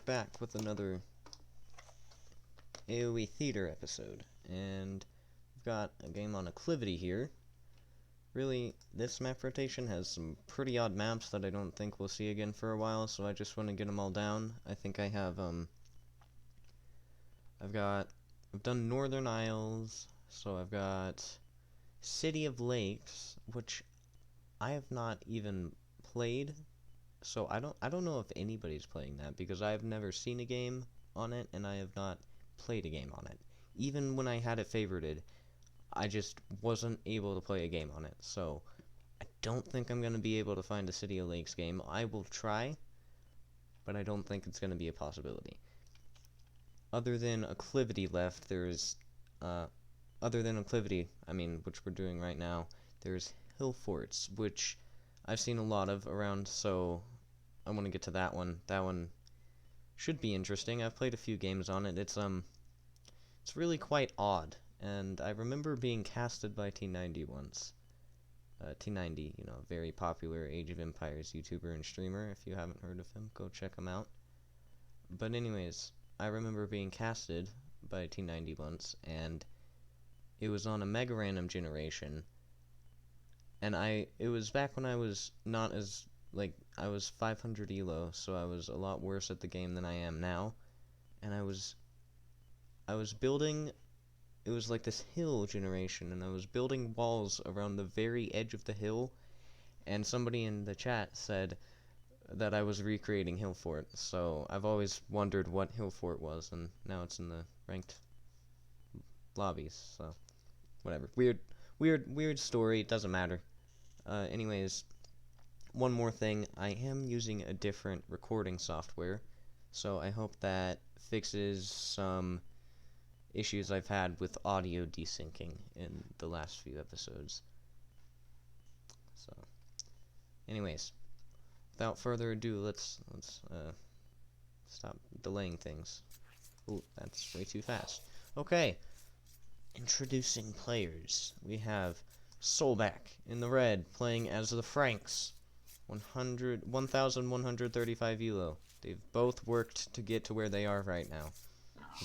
back with another AoE theater episode, and we've got a game on Acclivity here. Really, this map rotation has some pretty odd maps that I don't think we'll see again for a while, so I just want to get them all down. I think I have, I've done Northern Isles, so I've got City of Lakes, which I have not even played, so I don't know if anybody's playing that, because I have never seen a game on it, and I have not played a game on it. Even when I had it favorited, I just wasn't able to play a game on it, so I don't think I'm going to be able to find a City of Lakes game. I will try, but I don't think it's going to be a possibility. Other than Acclivity left, there's, other than Acclivity, I mean, which we're doing right now, there's Hill Forts, which I've seen a lot of around, so I want to get to that one. That one should be interesting. I've played a few games on it. It's really quite odd, and I remember being casted by T90 once. T90, you know, very popular Age of Empires YouTuber and streamer. If you haven't heard of him, go check him out. But anyways, I remember being casted by T90 once, and it was on a mega random generation, and it was back when I was not as, like, I was 500 elo, so I was a lot worse at the game than I am now, and I was building, it was like this hill generation, and I was building walls around the very edge of the hill, and somebody in the chat said that I was recreating Hill Fort, so I've always wondered what Hill Fort was, and now it's in the ranked lobbies, so whatever. Weird story, it doesn't matter. Anyways, one more thing, I am using a different recording software, so I hope that fixes some issues I've had with audio desyncing in the last few episodes. So, anyways, without further ado, let's stop delaying things. Ooh, that's way too fast. Okay, introducing players. We have Soulback in the red, playing as the Franks. 1,135 elo. They've both worked to get to where they are right now.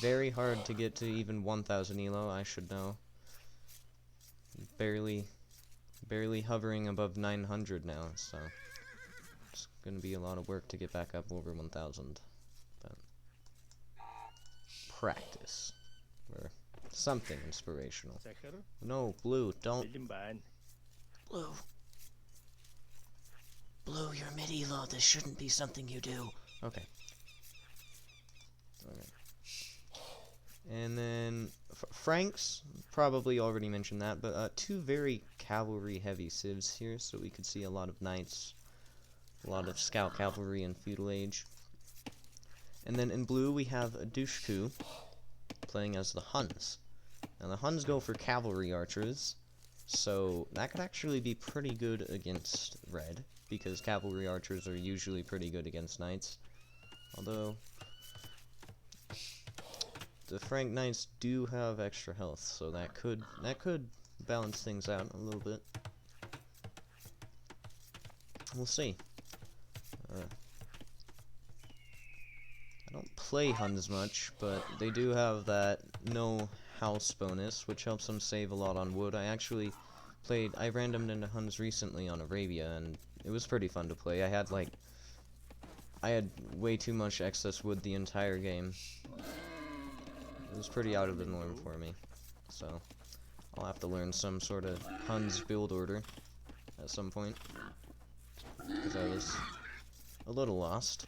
Very hard to get to even 1,000 elo, I should know. Barely hovering above 900 now, so it's gonna be a lot of work to get back up over 1,000. But practice, or something inspirational. No, blue, don't. Blue, you're mid-elo. This shouldn't be something you do. Okay. And then Franks, probably already mentioned that, but two very cavalry-heavy civs here, so we could see a lot of knights, a lot of scout cavalry and feudal age. And then in blue we have a Dushku playing as the Huns. Now the Huns go for cavalry archers, so that could actually be pretty good against red, because cavalry archers are usually pretty good against knights. Although the Frank Knights do have extra health, so that could balance things out a little bit. We'll see. I don't play Huns much, but they do have that no house bonus, which helps them save a lot on wood. I randomed into Huns recently on Arabia, and it was pretty fun to play. I had way too much excess wood the entire game. It was pretty out of the norm for me, so I'll have to learn some sort of Huns build order at some point, because I was a little lost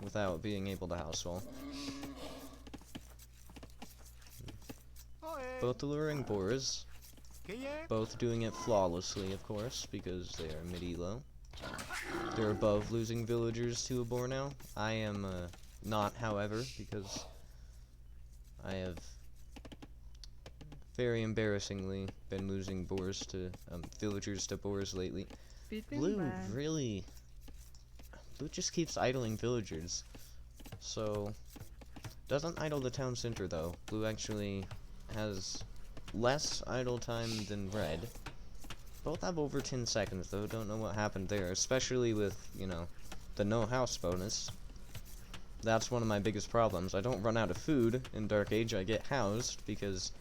without being able to house wall. Both alluring boars, both doing it flawlessly, of course, because they are mid-elo. They're above losing villagers to a boar now. I am not, however, because I have very embarrassingly been losing boars to villagers to boars lately. Blue just keeps idling villagers, so doesn't idle the town center though. Blue actually has less idle time than red. Both have over 10 seconds though. Don't know what happened there, especially with, you know, the no house bonus. That's one of my biggest problems. I don't run out of food in Dark Age. I get housed because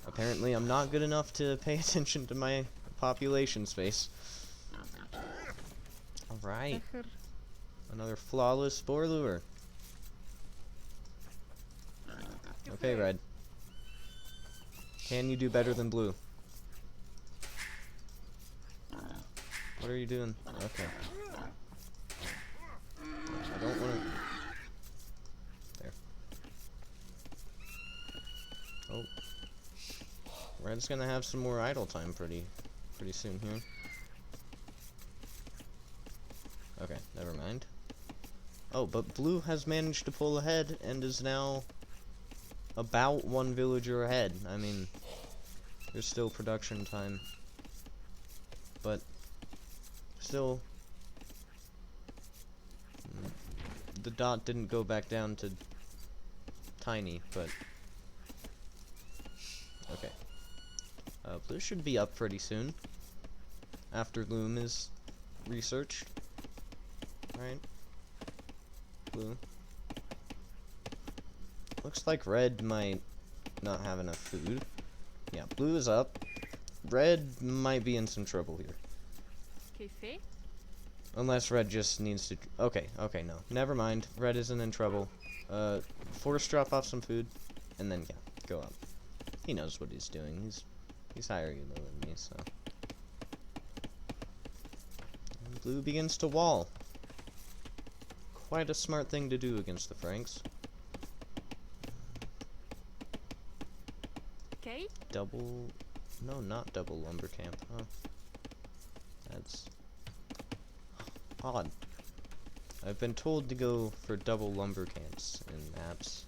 apparently I'm not good enough to pay attention to my population space. Alright. Another flawless spore lure. Okay, Red. Can you do better than Blue? What are you doing? Okay. I don't want to... There. Oh. Red's gonna have some more idle time pretty soon here. Okay, never mind. Oh, but Blue has managed to pull ahead and is now about one villager ahead. I mean, there's still production time. But still, the dot didn't go back down to tiny, but okay. Blue should be up pretty soon after Loom is researched. Right? Blue. Looks like Red might not have enough food. Yeah, Blue is up. Red might be in some trouble here. Okay, Unless Red just needs to... Okay, no. Never mind. Red isn't in trouble. Force drop off some food, and then, yeah, go up. He knows what he's doing. He's higher elo than me, so... And Blue begins to wall. Quite a smart thing to do against the Franks. Okay. Double... No, not double lumber camp. Huh. That's... odd. I've been told to go for double lumber camps in maps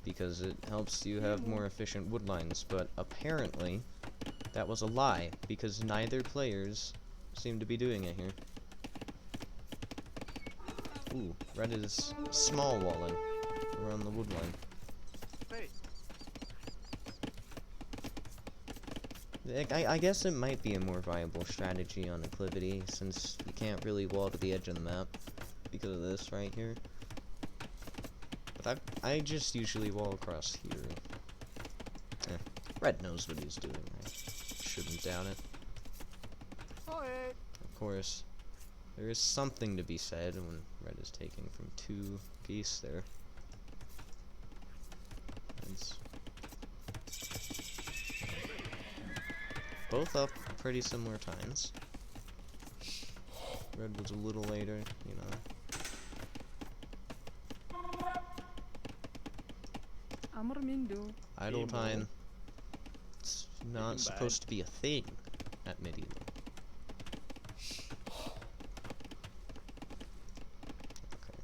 because it helps you have more efficient wood lines, but apparently that was a lie because neither players seem to be doing it here. Ooh, Red is small walling around the wood line. I guess it might be a more viable strategy on Acclivity, since you can't really wall to the edge of the map because of this right here. But I just usually wall across here. Red knows what he's doing. I shouldn't doubt it. Of course, there is something to be said when Red is taking from 2 geese there. It's both up pretty similar times. Red was a little later, you know. Idle time. It's not supposed to be a thing at medieval. Okay.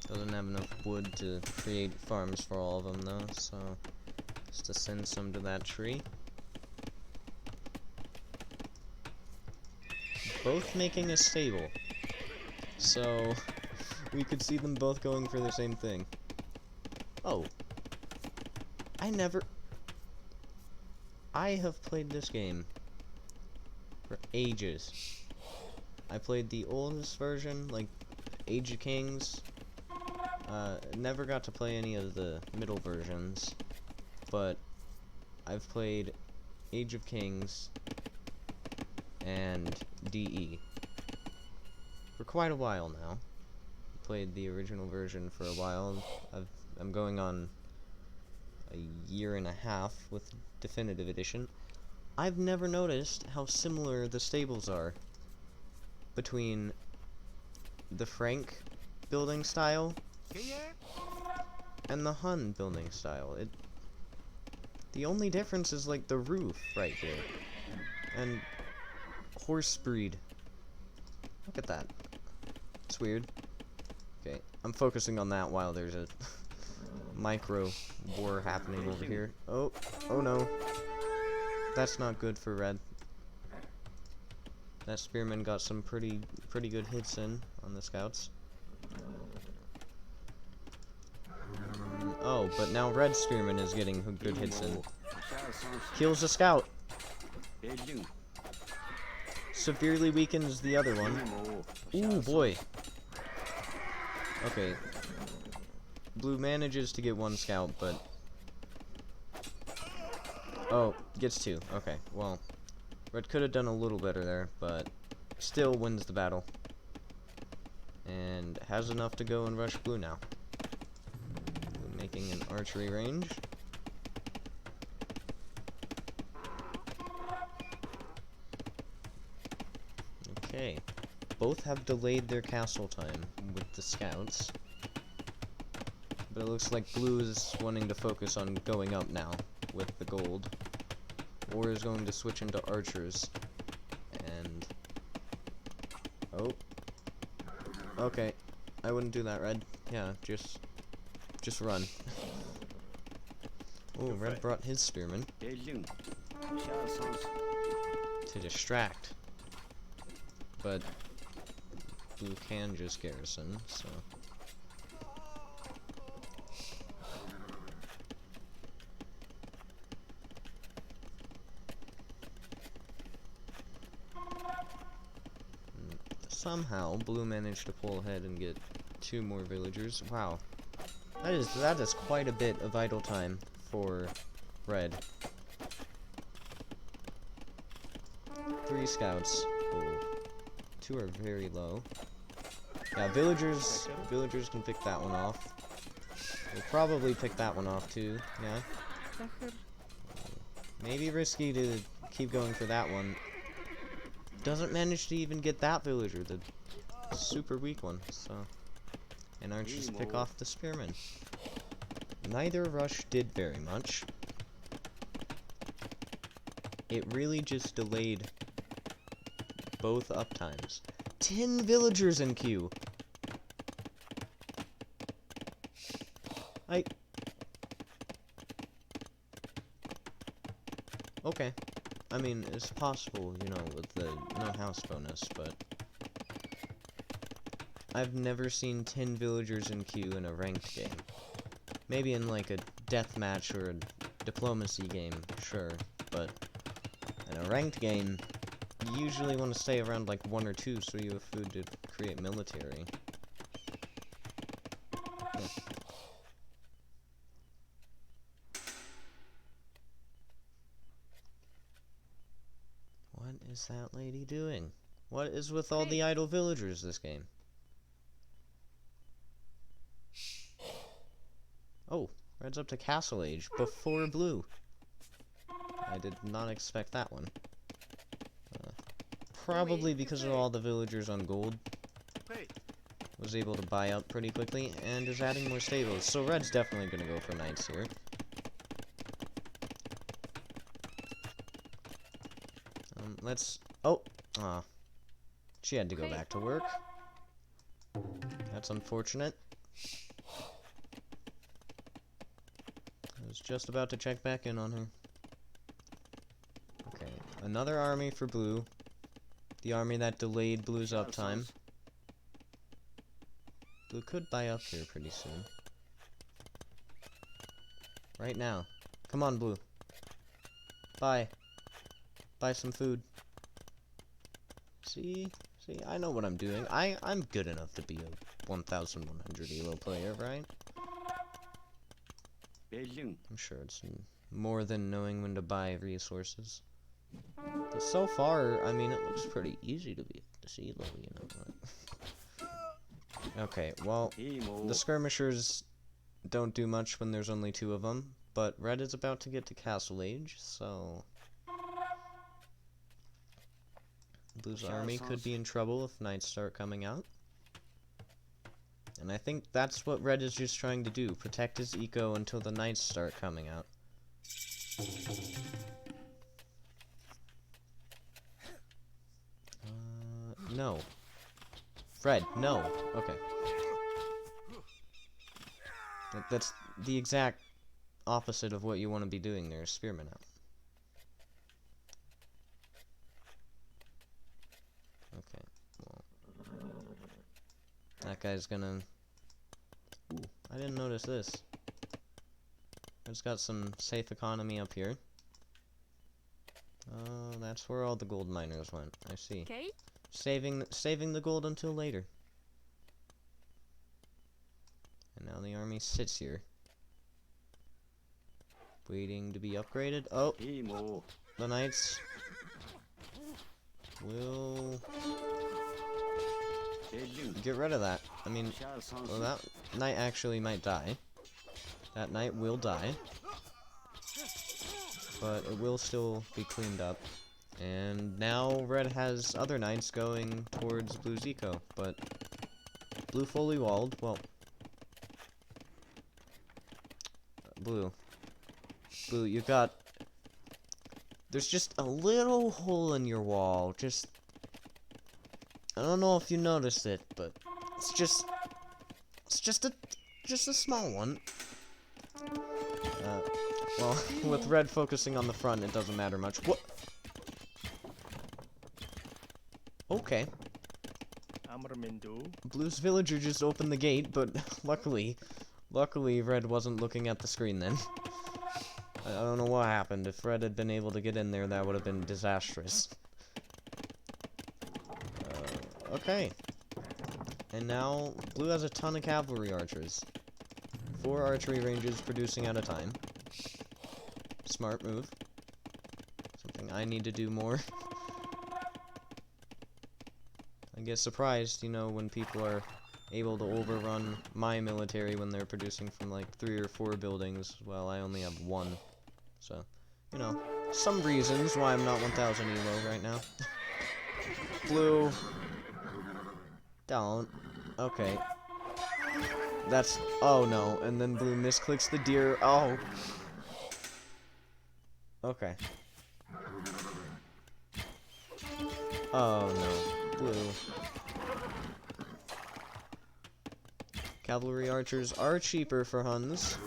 Doesn't have enough wood to create farms for all of them though, so just to send some to that tree. Both making a stable, so we could see them both going for the same thing. Oh, I have played this game for ages. I played the oldest version, like Age of Kings. Never got to play any of the middle versions, but I've played Age of Kings and DE for quite a while now. Played the original version for a while. I'm going on a year and a half with Definitive Edition. I've never noticed how similar the stables are between the Frank building style and the Hun building style. The only difference is like the roof right here and horse breed. Look at that. It's weird. Okay, I'm focusing on that while there's a micro war happening over here. Oh no. That's not good for Red. That spearman got some pretty good hits in on the scouts. Oh, but now Red spearman is getting good hits in. Kills a scout. Severely weakens the other one. Ooh, boy. Okay. Blue manages to get one scout, but... Oh, gets two. Okay, well... Red could have done a little better there, but... Still wins the battle. And has enough to go and rush blue now. Blue making an archery range. Okay. Both have delayed their castle time with the scouts. But it looks like blue is wanting to focus on going up now with the gold. Or is going to switch into archers. And... Oh. Okay. I wouldn't do that, Red. Yeah, just run. Oh, Red brought his spearman. To distract. But blue can just garrison, so... Somehow, blue managed to pull ahead and get 2 more villagers. Wow. That is quite a bit of idle time for red. 3 scouts. Oh. 2 are very low. Yeah, villagers can pick that one off. We'll probably pick that one off too, yeah. Maybe risky to keep going for that one. Doesn't manage to even get that villager, the super weak one, so... And archers pick off the spearmen. Neither rush did very much. It really just delayed both uptimes. 10 villagers in queue! Okay. I mean, it's possible, you know, with the no house bonus, but... I've never seen 10 villagers in queue in a ranked game. Maybe in, like, a deathmatch or a diplomacy game, sure, but... In a ranked game, you usually want to stay around, like, 1 or 2 so you have food to create military. Yeah. What is that lady doing? What is with all the idle villagers this game? Oh, red's up to castle age before blue. I did not expect that one. Probably because of all the villagers on gold. Was able to buy up pretty quickly and is adding more stables. So red's definitely gonna go for knights here. Let's... Oh! She had to go back to work. That's unfortunate. I was just about to check back in on her. Okay, another army for blue. The army that delayed blue's uptime. Blue could buy up here pretty soon. Right now. Come on, blue. Buy. Buy some food. See, I know what I'm doing. I'm good enough to be a 1100 elo player, right? I'm sure it's more than knowing when to buy resources. But so far, I mean, it looks pretty easy to be this elo, you know. Okay, well, the skirmishers don't do much when there's only 2 of them, but red is about to get to castle age, so... Blue's army could be in trouble if knights start coming out. And I think that's what red is just trying to do. Protect his eco until the knights start coming out. No. Red, no. Okay. That's the exact opposite of what you want to be doing there, spearmen out. Okay, well... That guy's gonna... Ooh, I didn't notice this. It's got some safe economy up here. Oh, that's where all the gold miners went. I see. Okay. Saving the gold until later. army sits here, waiting to be upgraded. Oh, the knights will get rid of that. I mean, well, that knight actually might die. That knight will die, but it will still be cleaned up. And now red has other knights going towards blue's eco, but blue fully walled. Well, blue, you got. There's just a little hole in your wall. Just, I don't know if you noticed it, but it's just a small one. Well, with red focusing on the front, it doesn't matter much. What? Okay. Blue's villager just opened the gate, but luckily red wasn't looking at the screen then. I don't know what happened. If red had been able to get in there, that would have been disastrous. Okay. And now, blue has a ton of cavalry archers. 4 archery ranges producing at a time. Smart move. Something I need to do more. I get surprised, you know, when people are able to overrun my military when they're producing from like 3 or 4 buildings. Well, I only have 1. So, you know, some reasons why I'm not 1000 elo right now. Blue. Don't. Okay. That's, oh no, and then blue misclicks the deer. Oh. Okay. Oh no, blue. Cavalry archers are cheaper for Huns,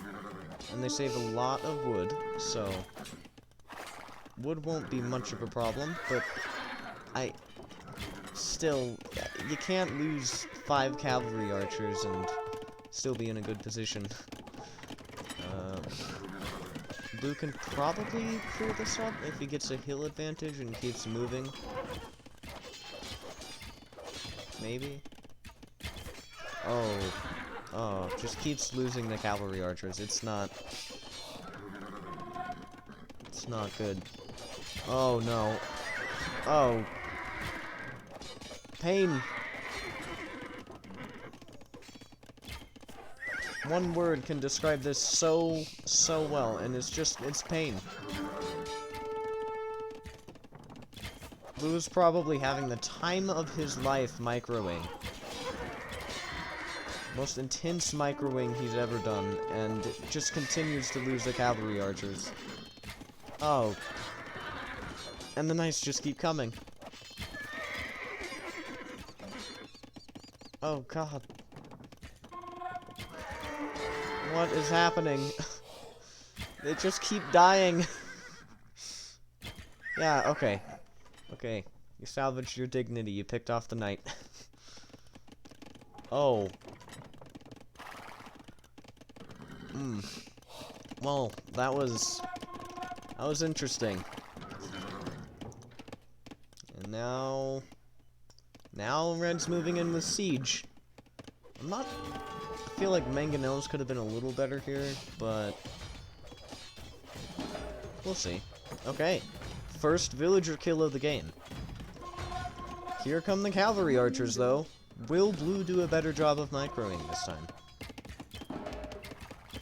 and they save a lot of wood, so wood won't be much of a problem, but still, you can't lose 5 cavalry archers and still be in a good position. Blue can probably clear this up if he gets a hill advantage and keeps moving. Maybe? Oh, just keeps losing the cavalry archers. It's not good. Oh no. Oh. Pain. One word can describe this so well, and it's pain. Blue's probably having the time of his life microwing. Most intense microwing he's ever done, and just continues to lose the cavalry archers. Oh. And the knights just keep coming. Oh god. What is happening? They just keep dying. Yeah, okay. Okay. You salvaged your dignity. You picked off the knight. Oh. Well, that was interesting. And now red's moving in with siege. I feel like mangonels could have been a little better here, but we'll see. Okay, first villager kill of the game. Here come the cavalry archers, though. Will blue do a better job of microing this time?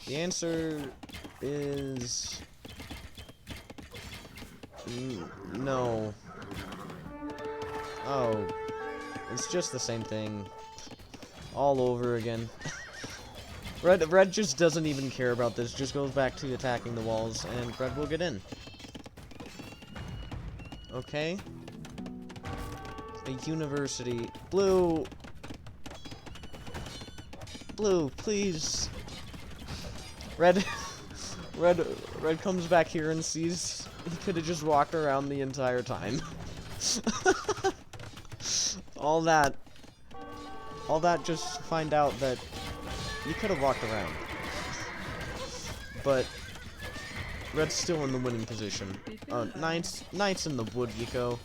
The answer is no. Oh, it's just the same thing all over again. Red just doesn't even care about this, just goes back to attacking the walls, and red will get in. Okay. A university. Blue, please. Red comes back here and sees he could have just walked around the entire time. all that just to find out that you could have walked around. But red's still in the winning position. Knights in the wood eco.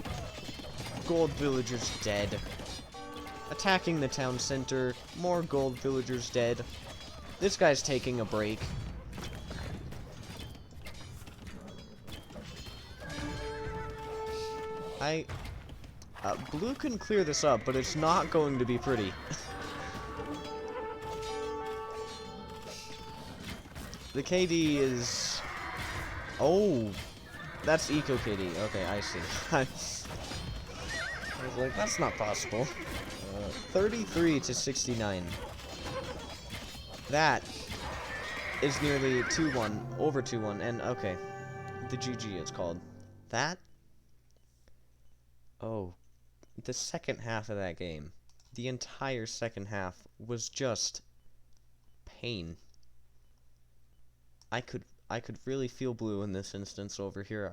Gold villagers dead. Attacking the town center. More gold villagers dead. This guy's taking a break. Blue can clear this up, but it's not going to be pretty. The KD is... Oh, that's Eco KD. Okay, I see. I was like, that's not possible. 33 to 69. That is nearly 2-1, over 2-1, and okay, the GG it's called. That? Oh, the second half of that game, the entire second half was just pain. I could really feel blue in this instance over here.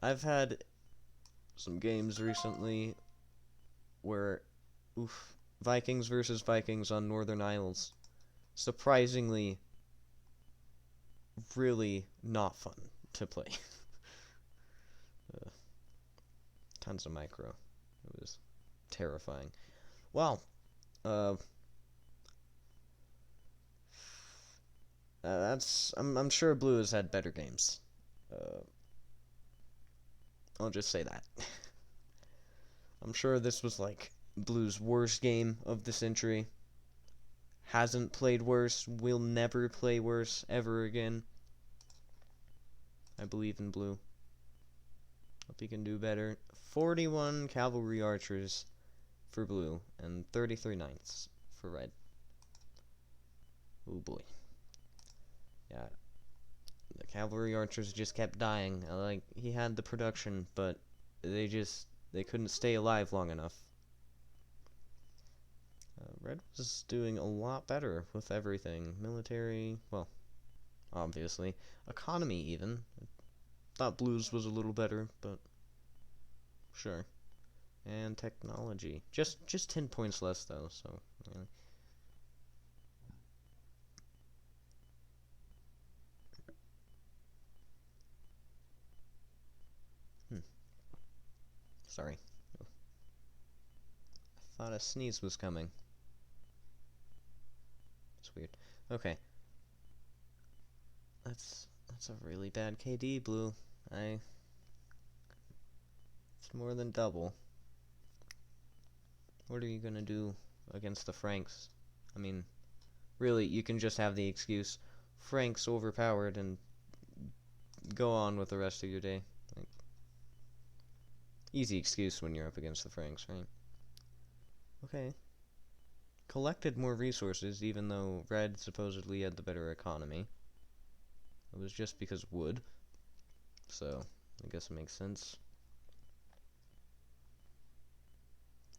I've had some games recently where, oof, Vikings versus Vikings on Northern Isles. Surprisingly, really not fun to play. Tons of micro. It was terrifying. Well, I'm sure Blue has had better games. I'll just say that. I'm sure this was like Blue's worst game of the century. Hasn't played worse, will never play worse ever again. I believe in Blue. Hope he can do better. 41 cavalry archers for Blue, and 33 knights for Red. Oh boy. Yeah. The cavalry archers just kept dying. Like, he had the production, but they couldn't stay alive long enough. Red was doing a lot better with everything. Military, well, obviously. Economy, even. Thought Blue's was a little better, but sure. And technology. Just 10 points less, though, so, yeah. Sorry. I thought a sneeze was coming. It's weird. Okay. That's a really bad KD, Blue. It's more than double. What are you gonna do against the Franks? I mean, really, you can just have the excuse, Franks overpowered, and go on with the rest of your day. Like, easy excuse when you're up against the Franks, right? Okay. Collected more resources, even though Red supposedly had the better economy. It was just because wood. So, I guess it makes sense.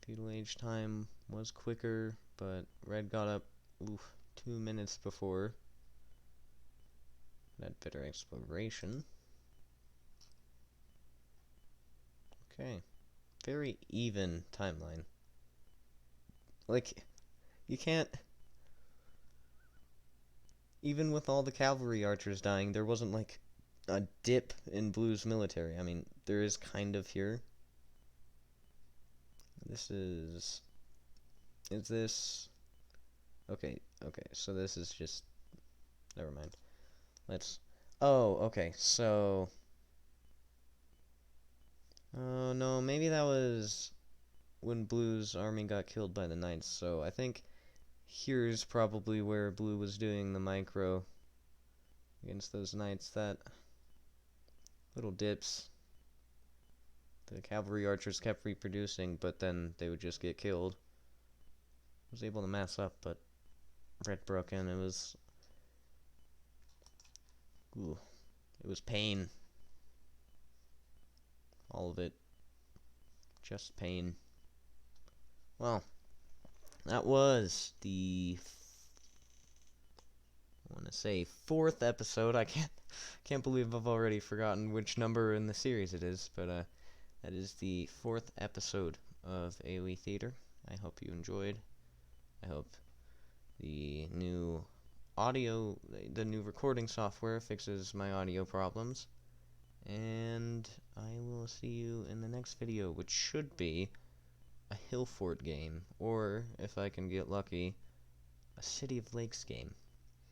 Feudal age time was quicker, but Red got up, 2 minutes before. Had better exploration. Okay. Very even timeline. Like, you can't... Even with all the cavalry archers dying, there wasn't, like, a dip in Blue's military. I mean, there is kind of here. This is... Is this... Okay, so this is just... Never mind. Let's... Oh, okay, so... Oh, no, maybe that was when Blue's army got killed by the Knights, so I think here's probably where Blue was doing the micro against those Knights. That little dips. The cavalry archers kept reproducing, but then they would just get killed. I was able to mass up, but Red broke in. It was... Ooh. It was pain. All of it. Just pain. Well, that was the... I want to say 4th episode. I can't believe I've already forgotten which number in the series it is, but that is the 4th episode of AoE Theater. I hope you enjoyed. I hope the new the new recording software fixes my audio problems. And I will see you in the next video, which should be a Hill Fort game, or if I can get lucky, A City of Lakes game.